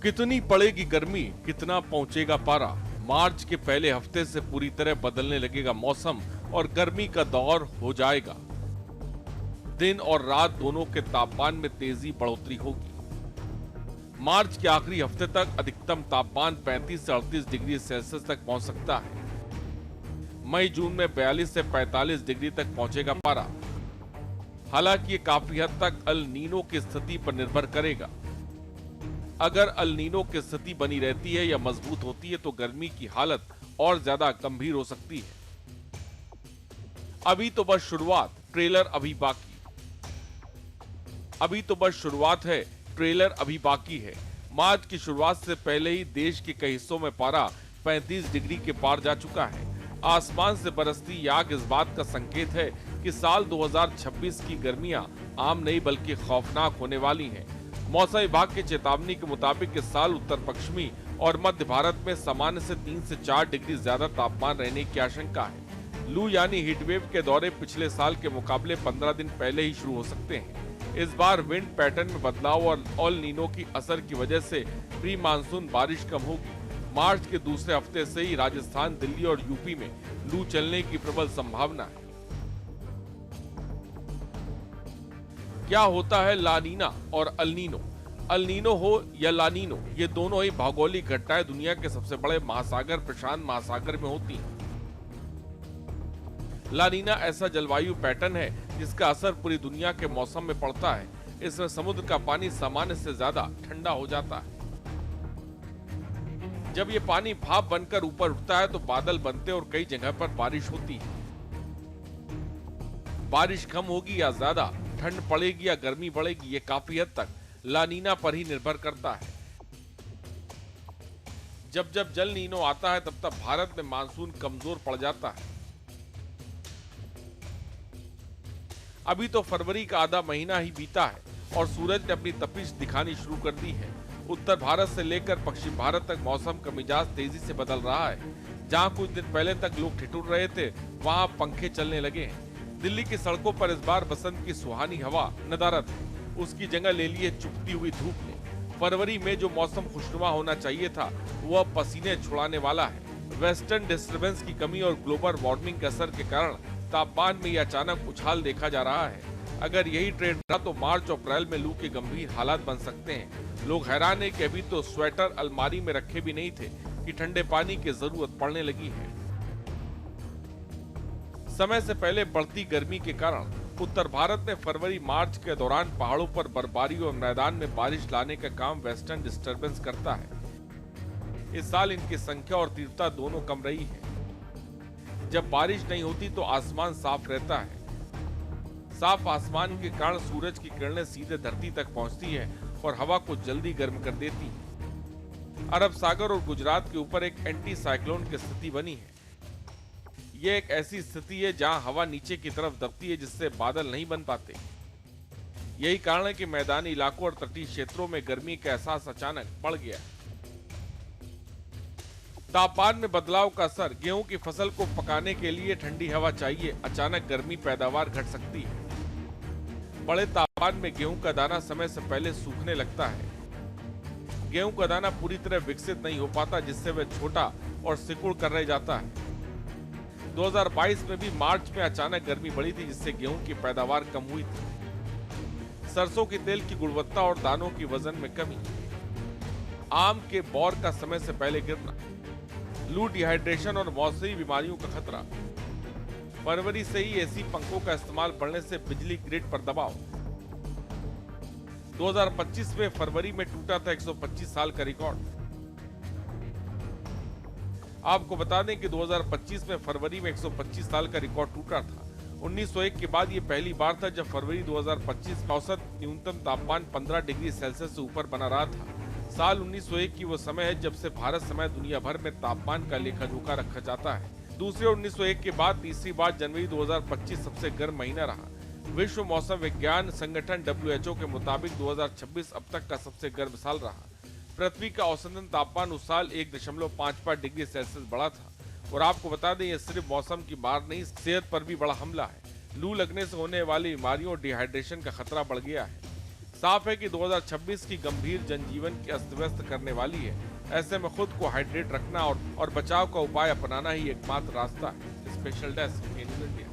कितनी पड़ेगी गर्मी, कितना पहुंचेगा पारा। मार्च के पहले हफ्ते से पूरी तरह बदलने लगेगा मौसम और गर्मी का दौर हो जाएगा। दिन और रात दोनों के तापमान में तेजी बढ़ोतरी होगी। मार्च के आखिरी हफ्ते तक अधिकतम तापमान 35 से 38 डिग्री सेल्सियस तक पहुंच सकता है। मई जून में 42 से 45 डिग्री तक पहुंचेगा पारा। हालांकि ये काफी हद तक अल नीनो की स्थिति पर निर्भर करेगा। अगर अल नीनो की स्थिति बनी रहती है या मजबूत होती है तो गर्मी की हालत और ज्यादा गंभीर हो सकती है। अभी तो बस शुरुआत, ट्रेलर अभी बाकी। अभी तो बस शुरुआत है, ट्रेलर अभी बाकी है। मार्च की शुरुआत से पहले ही देश के कई हिस्सों में पारा 35 डिग्री के पार जा चुका है। आसमान से बरसती आग इस बात का संकेत है कि साल 2026 की गर्मियां आम नहीं बल्कि खौफनाक होने वाली हैं। मौसम विभाग की चेतावनी के मुताबिक इस साल उत्तर पश्चिमी और मध्य भारत में सामान्य से 3 से 4 डिग्री ज्यादा तापमान रहने की आशंका है। लू यानी हीटवेव के दौरे पिछले साल के मुकाबले 15 दिन पहले ही शुरू हो सकते हैं। इस बार विंड पैटर्न में बदलाव और अल नीनो की असर की वजह से प्री मानसून बारिश कम होगी। मार्च के दूसरे हफ्ते से ही राजस्थान, दिल्ली और यूपी में लू चलने की प्रबल संभावना है। क्या होता है ला नीना और अल नीनो? अल नीनो हो या ला नीनो, ये दोनों ही भौगोलिक घटनाएं दुनिया के सबसे बड़े महासागर प्रशांत महासागर में होती हैं। ला नीना ऐसा जलवायु पैटर्न है जिसका असर पूरी दुनिया के मौसम में पड़ता है। इसमें समुद्र का पानी सामान्य से ज्यादा ठंडा हो जाता है। जब ये पानी भाप बनकर ऊपर उठता है तो बादल बनते और कई जगह पर बारिश होती है। बारिश कम होगी या ज्यादा, ठंड पड़ेगी या गर्मी बढ़ेगी, ये काफी हद तक ला नीना पर ही निर्भर करता है। जब जब जल नीनो आता है तब तब भारत में मानसून कमजोर पड़ जाता है। अभी तो फरवरी का आधा महीना ही बीता है और सूरज ने अपनी तपिश दिखानी शुरू कर दी है। उत्तर भारत से लेकर पश्चिम भारत तक मौसम का मिजाज तेजी से बदल रहा है। जहां कुछ दिन पहले तक लोग ठिठुर रहे थे, वहां पंखे चलने लगे हैं। दिल्ली की सड़कों पर इस बार बसंत की सुहानी हवा नदारद है। उसकी जगह ले ली है चुभती हुई धूप ने। फरवरी में जो मौसम खुशनुमा होना चाहिए था वह पसीने छुड़ाने वाला है। वेस्टर्न डिस्टर्बेंस की कमी और ग्लोबल वार्मिंग के असर के कारण तापमान में अचानक उछाल देखा जा रहा है। अगर यही ट्रेंड रहा तो मार्च और अप्रैल में लू के गंभीर हालात बन सकते हैं। लोग हैरान है कि अभी तो स्वेटर अलमारी में रखे भी नहीं थे कि ठंडे पानी की जरूरत पड़ने लगी है। समय से पहले बढ़ती गर्मी के कारण उत्तर भारत में फरवरी मार्च के दौरान पहाड़ों पर बर्फबारी और मैदान में बारिश लाने का काम वेस्टर्न डिस्टर्बेंस करता है। इस साल इनकी संख्या और तीव्रता दोनों कम रही है। जब बारिश नहीं होती तो आसमान साफ रहता है। साफ आसमान के कारण सूरज की किरणें सीधे धरती तक पहुंचती है और हवा को जल्दी गर्म कर देती है। अरब सागर और गुजरात के ऊपर एक एंटी साइक्लोन की स्थिति बनी है। यह एक ऐसी स्थिति है जहां हवा नीचे की तरफ दबती है, जिससे बादल नहीं बन पाते। यही कारण है कि मैदानी इलाकों और तटीय क्षेत्रों में गर्मी का एहसास अचानक बढ़ गया है। तापमान में बदलाव का असर, गेहूं की फसल को पकाने के लिए ठंडी हवा चाहिए। अचानक गर्मी पैदावार घट सकती है। बड़े तापमान में गेहूं का दाना समय से पहले सूखने लगता है। गेहूं का दाना पूरी तरह विकसित नहीं हो पाता, जिससे वह छोटा और सिकुड़ कर रह जाता है। 2022 में भी मार्च में अचानक गर्मी बढ़ी थी, जिससे गेहूं की पैदावार कम हुई थी। सरसों के तेल की गुणवत्ता और दानों की वजन में कमी, आम के बौर का समय से पहले गिरना, लू, डिहाइड्रेशन और मौसमी बीमारियों का खतरा। फरवरी से ही एसी पंखों का इस्तेमाल बढ़ने से बिजली ग्रिड पर दबाव। 2025 में फरवरी में टूटा था 125 साल का रिकॉर्ड। आपको बता दें कि 2025 में फरवरी में 125 साल का रिकॉर्ड टूटा था। 1901 के बाद यह पहली बार था जब फरवरी 2025 का औसत न्यूनतम तापमान 15 डिग्री सेल्सियस से ऊपर बना रहा था। साल 1901 की वो समय है जब से भारत समेत दुनिया भर में तापमान का लेखा जोखा रखा जाता है। दूसरे 1901 के बाद तीसरी बार जनवरी 2025 सबसे गर्म महीना रहा। विश्व मौसम विज्ञान संगठन WHO के मुताबिक 2026 अब तक का सबसे गर्म साल रहा। पृथ्वी का औसतन तापमान उस साल 1.55 डिग्री सेल्सियस बढ़ा था। और आपको बता दें, यह सिर्फ मौसम की मार नहीं, सेहत पर भी बड़ा हमला है। लू लगने से होने वाली बीमारियों और डिहाइड्रेशन का खतरा बढ़ गया है। साफ है कि 2026 की गंभीर जनजीवन की अस्त व्यस्त करने वाली है। ऐसे में खुद को हाइड्रेट रखना और बचाव का उपाय अपनाना ही एकमात्र रास्ता है। Special desk in India.